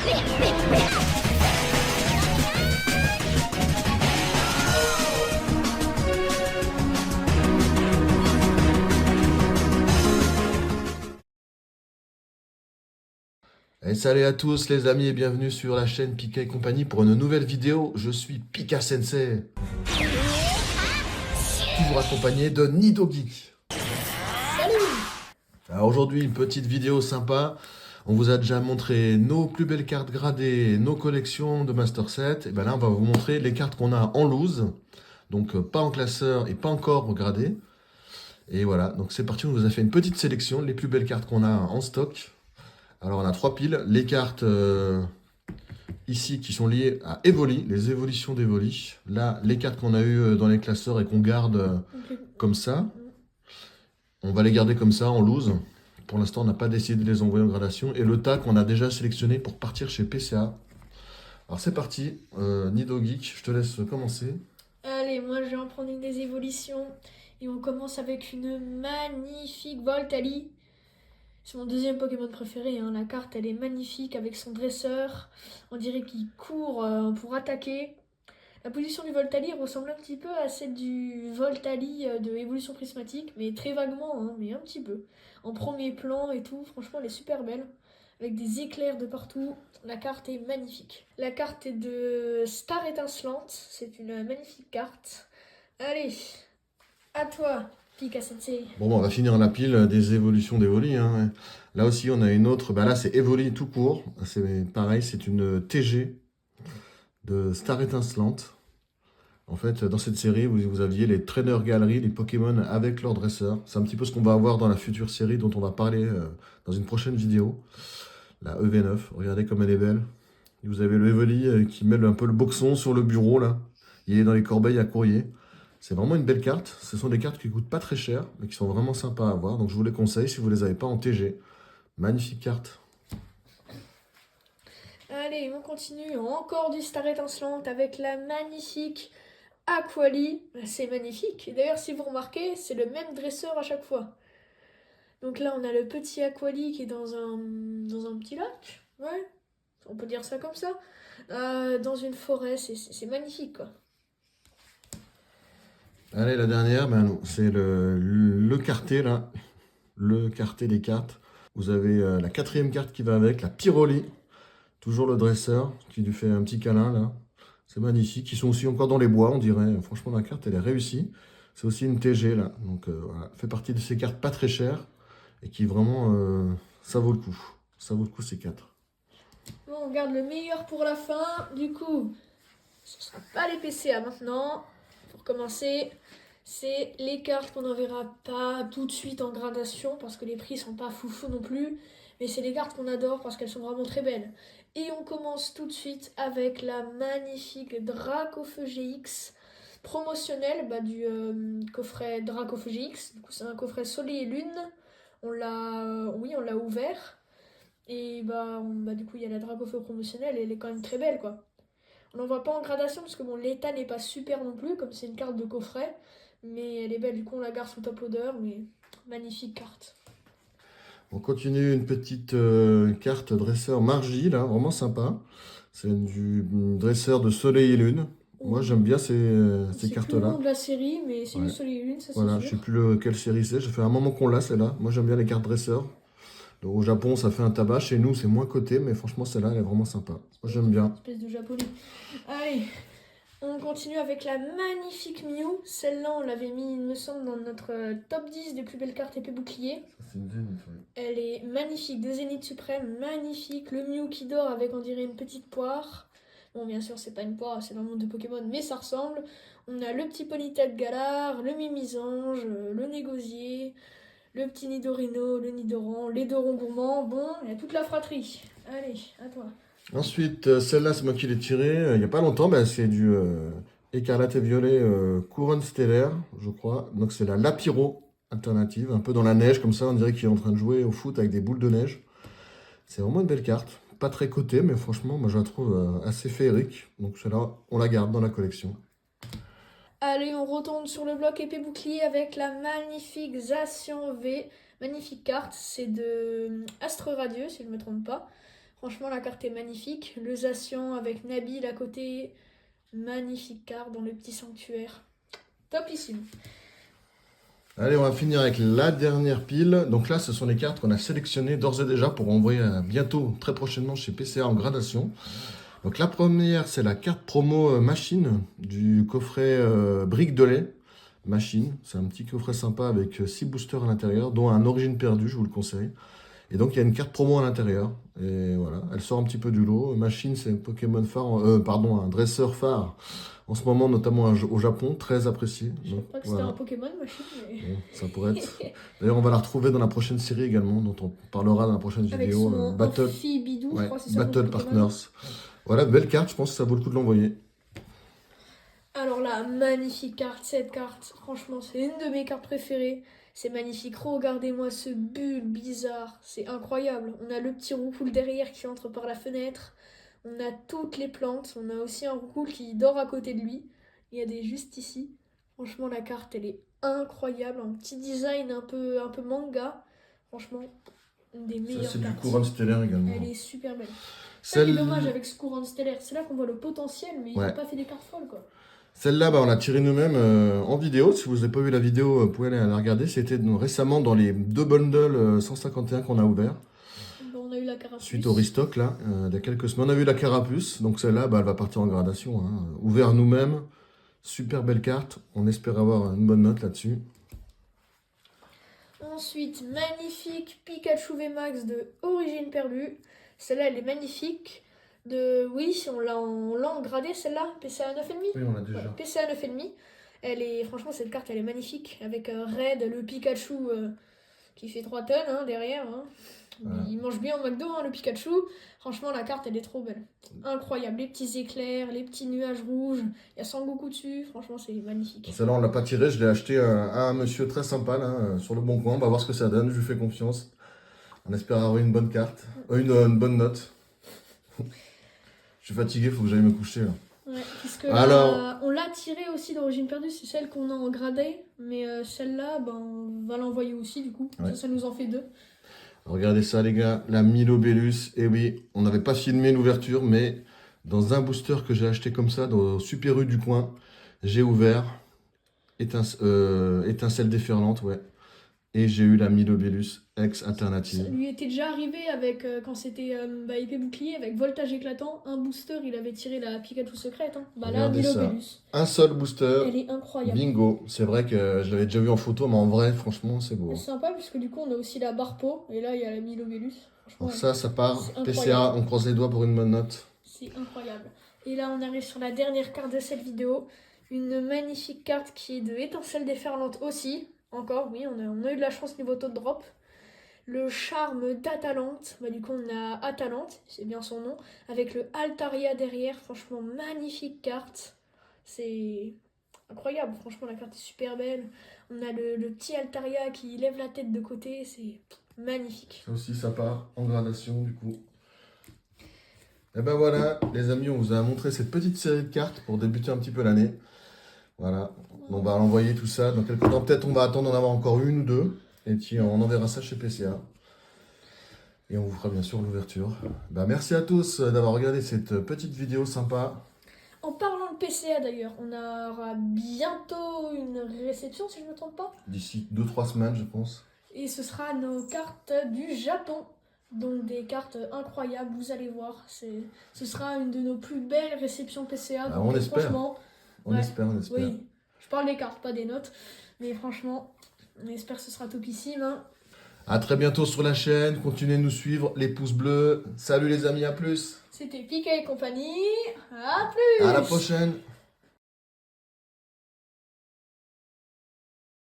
Et salut à tous les amis et bienvenue sur la chaîne Pika et compagnie pour une nouvelle vidéo. Je suis Pika Sensei, toujours accompagné de Nido Geek. Alors aujourd'hui une petite vidéo sympa. On vous a déjà montré nos plus belles cartes gradées, nos collections de Master Set. Et ben là on va vous montrer les cartes qu'on a en loose, donc pas en classeur et pas encore gradées. Et voilà, donc c'est parti, on vous a fait une petite sélection, les plus belles cartes qu'on a en stock. Alors on a 3 piles, les cartes ici qui sont liées à Evoli, les évolutions d'Evoli. Là, les cartes qu'on a eues dans les classeurs et qu'on garde comme ça, on va les garder comme ça en loose. Pour l'instant, on n'a pas décidé de les envoyer en gradation. Et le tas qu'on a déjà sélectionné pour partir chez PCA. Alors c'est parti, Nido Geek, je te laisse commencer. Allez, moi je vais en prendre une des évolutions. Et on commence avec une magnifique Voltali. C'est mon deuxième Pokémon préféré, hein. La carte elle est magnifique avec son dresseur. On dirait qu'il court pour attaquer. La position du Voltali ressemble un petit peu à celle du Voltali de Évolution Prismatique, mais très vaguement, hein, mais un petit peu. En premier plan et tout, franchement elle est super belle. Avec des éclairs de partout, la carte est magnifique. La carte est de Star Étincelante, c'est une magnifique carte. Allez, à toi, Pika Sensei. Bon, on va finir la pile des évolutions d'Evoli, hein. Là aussi, on a une autre, bah là c'est Evoli tout court. C'est pareil, c'est une TG de Star Étincelante. En fait, dans cette série, vous aviez les traîneurs galeries, les Pokémon avec leur dresseur. C'est un petit peu ce qu'on va avoir dans la future série dont on va parler dans une prochaine vidéo. La EV9, regardez comme elle est belle. Et vous avez le Evoli qui met un peu le boxon sur le bureau là. Il est dans les corbeilles à courrier. C'est vraiment une belle carte. Ce sont des cartes qui coûtent pas très cher, mais qui sont vraiment sympas à avoir. Donc je vous les conseille si vous les avez pas en TG. Magnifique carte. Allez, on continue. Encore du Star Étincelante avec la magnifique Aquali. C'est magnifique. Et d'ailleurs, si vous remarquez, c'est le même dresseur à chaque fois. Donc là, on a le petit Aquali qui est dans un petit lac. Ouais, on peut dire ça comme ça. Dans une forêt, c'est magnifique, quoi. Allez, la dernière, ben, c'est le quartet là. Le quartet des cartes. Vous avez la 4e carte qui va avec, la Pyroli. Toujours le dresseur qui lui fait un petit câlin là. C'est magnifique. Ils sont aussi encore dans les bois, on dirait. Franchement, la carte, elle est réussie. C'est aussi une TG là. Donc voilà, fait partie de ces cartes pas très chères et qui vraiment, ça vaut le coup. Ça vaut le coup ces 4. Bon, on garde le meilleur pour la fin. Du coup, ce sera pas les PCA maintenant. Pour commencer, c'est les cartes qu'on n'enverra pas tout de suite en gradation parce que les prix sont pas foufou non plus. Mais c'est les cartes qu'on adore parce qu'elles sont vraiment très belles. Et on commence tout de suite avec la magnifique Dracofeu GX promotionnelle du coffret Dracofeu GX. Du coup, c'est un coffret Soleil et Lune. On l'a ouvert. Et du coup, il y a la Dracofeu promotionnelle et elle est quand même très belle, quoi. On n'en voit pas en gradation parce que bon, l'état n'est pas super non plus, comme c'est une carte de coffret. Mais elle est belle, du coup, on la garde sous top loader. Mais magnifique carte. On continue une petite carte dresseur Margie là, vraiment sympa. C'est du dresseur de Soleil et Lune. Moi j'aime bien ces cartes C'est plus le là. nom de la série, mais c'est Ouais. du Soleil et Lune, ça Voilà, c'est je sûr. sais plus quelle série c'est. Ça fait un moment qu'on l'a celle-là. Moi j'aime bien les cartes dresseurs. Donc, au Japon ça fait un tabac. Chez nous c'est moins coté, mais franchement celle-là elle est vraiment sympa. Moi j'aime bien. Espèce de japonais. Allez, on continue avec la magnifique Mew. Celle-là, on l'avait mis, il me semble, dans notre top 10 des plus belles cartes épée bouclier. C'est une Zénith, ouais. Elle est magnifique, de Zénith suprême, magnifique. Le Mew qui dort avec, on dirait, une petite poire. Bon, bien sûr, c'est pas une poire, c'est dans le monde de Pokémon, mais ça ressemble. On a le petit Ponyta de Galar, le Mimisange, le Négosier, le petit Nidorino, le Nidoran, les Dorons gourmands. Bon, il y a toute la fratrie. Allez, à toi. Ensuite, celle-là c'est moi qui l'ai tirée il n'y a pas longtemps. Ben, c'est du écarlate et violet couronne stellaire, je crois. Donc c'est la Lapiro alternative, un peu dans la neige comme ça. On dirait qu'il est en train de jouer au foot avec des boules de neige. C'est vraiment une belle carte. Pas très cotée, mais franchement, moi je la trouve assez féerique. Donc celle-là, on la garde dans la collection. Allez, on retourne sur le bloc épée bouclier avec la magnifique Zacian V. Magnifique carte, c'est de Astre Radieux, si je ne me trompe pas. Franchement, la carte est magnifique. Le Zacian avec Nabil à côté. Magnifique carte dans le petit sanctuaire. Topissime. Allez, on va finir avec la dernière pile. Donc là, ce sont les cartes qu'on a sélectionnées d'ores et déjà pour envoyer bientôt, très prochainement, chez PCA en gradation. Donc la première, c'est la carte promo machine du coffret brique de lait. Machine, c'est un petit coffret sympa avec 6 boosters à l'intérieur, dont un origine perdue, je vous le conseille. Et donc il y a une carte promo à l'intérieur. Et voilà, elle sort un petit peu du lot. Machine, c'est un Pokémon phare, un dresseur phare. En ce moment, notamment au Japon, très apprécié. Je sais pas que c'était un Pokémon Machine, mais... Bon, ça pourrait être. D'ailleurs, on va la retrouver dans la prochaine série également, dont on parlera dans la prochaine avec vidéo. son Battle, Amphibidou, je crois, c'est ça, Battle son Pokémon. Partners. Voilà, belle carte, je pense que ça vaut le coup de l'envoyer. Alors là, magnifique carte, cette carte, franchement, c'est une de mes cartes préférées. C'est magnifique, regardez-moi ce bulle bizarre, c'est incroyable. On a le petit roucoule derrière qui entre par la fenêtre. On a toutes les plantes, on a aussi un roucoule qui dort à côté de lui. Il y a des juste ici. Franchement, la carte, elle est incroyable, un petit design un peu manga. Franchement, une des Ça, meilleures c'est du cartes. couronne stellaire également. Elle est super belle. C'est Celle... dommage avec ce courant stellaire, c'est là qu'on voit le potentiel, mais ils Ouais. n'ont pas fait des cartes folles, quoi. Celle-là, on l'a tirée nous-mêmes en vidéo. Si vous n'avez pas vu la vidéo, vous pouvez aller la regarder. C'était récemment dans les 2 bundles 151 qu'on a ouverts. On a eu la carapuce. Suite au restock, là, il y a quelques semaines. On a vu la carapuce. Donc celle-là, elle va partir en gradation. Ouvert nous-mêmes. Super belle carte. On espère avoir une bonne note là-dessus. Ensuite, magnifique Pikachu VMAX de Origine Perdue. Celle-là, elle est magnifique. Oui, on l'a en gradé, celle-là. PCA 9,5. Oui, on l'a déjà. Ouais, PCA 9,5. Franchement, cette carte, elle est magnifique. Avec Red, le Pikachu qui fait 3 tonnes derrière. Voilà. Il mange bien au McDo, le Pikachu. Franchement, la carte, elle est trop belle. Incroyable. Les petits éclairs, les petits nuages rouges. Il y a Sangoku dessus. Franchement, c'est magnifique. Celle-là, on ne l'a pas tiré. Je l'ai acheté à un monsieur très sympa là, sur le bon coin. On va voir ce que ça donne. Je lui fais confiance. On espère avoir une bonne carte. Une bonne note. Je suis fatigué, il faut que j'aille me coucher là. Ouais, puisque Alors... on l'a tirée aussi d'Origine Perdue, c'est celle qu'on a en gradé, mais celle-là, on va l'envoyer aussi du coup, Ouais. ça nous en fait 2. Regardez ça les gars, la Milobellus. Et oui, on n'avait pas filmé l'ouverture, mais dans un booster que j'ai acheté comme ça, dans Super U du coin, j'ai ouvert étincelle déferlante, ouais. Et j'ai eu la Milobellus ex Ça alternative. lui était déjà arrivé avec quand c'était épée bouclier, avec voltage éclatant, un booster, il avait tiré la Pikachu secrète. Là, Regardez ça. Milobellus. Un seul booster. Elle est incroyable. Bingo. C'est vrai que je l'avais déjà vu en photo, mais en vrai, franchement, c'est beau. C'est sympa, puisque du coup, on a aussi la Barpo, et là, il y a la Milobellus. Alors ça part. c'est PCA, incroyable. on croise les doigts pour une bonne note. C'est incroyable. Et là, on arrive sur la dernière carte de cette vidéo. Une magnifique carte qui est de étincelle déferlante aussi. Encore, oui, on a eu de la chance niveau taux de drop. Le charme d'Atalante. Du coup, on a Atalante, c'est bien son nom. Avec le Altaria derrière. Franchement, magnifique carte. C'est incroyable. Franchement, la carte est super belle. On a le petit Altaria qui lève la tête de côté. C'est magnifique. Ça aussi, ça part en gradation du coup. Et ben voilà, les amis, on vous a montré cette petite série de cartes pour débuter un petit peu l'année. Voilà, on va l'envoyer tout ça. Dans quelques temps, peut-être on va attendre d'en avoir encore une ou deux. Et puis on enverra ça chez PCA. Et on vous fera bien sûr l'ouverture. Merci à tous d'avoir regardé cette petite vidéo sympa. En parlant de PCA d'ailleurs, on aura bientôt une réception si je ne me trompe pas. D'ici 2-3 semaines, je pense. Et ce sera nos cartes du Japon. Donc des cartes incroyables, vous allez voir. Ce sera une de nos plus belles réceptions PCA. On espère. Franchement, On espère. oui, je parle des cartes, pas des notes. Mais franchement, on espère que ce sera topissime. À très bientôt sur la chaîne. Continuez de nous suivre. Les pouces bleus. Salut les amis, à plus. C'était Pika et compagnie. À plus. À la prochaine.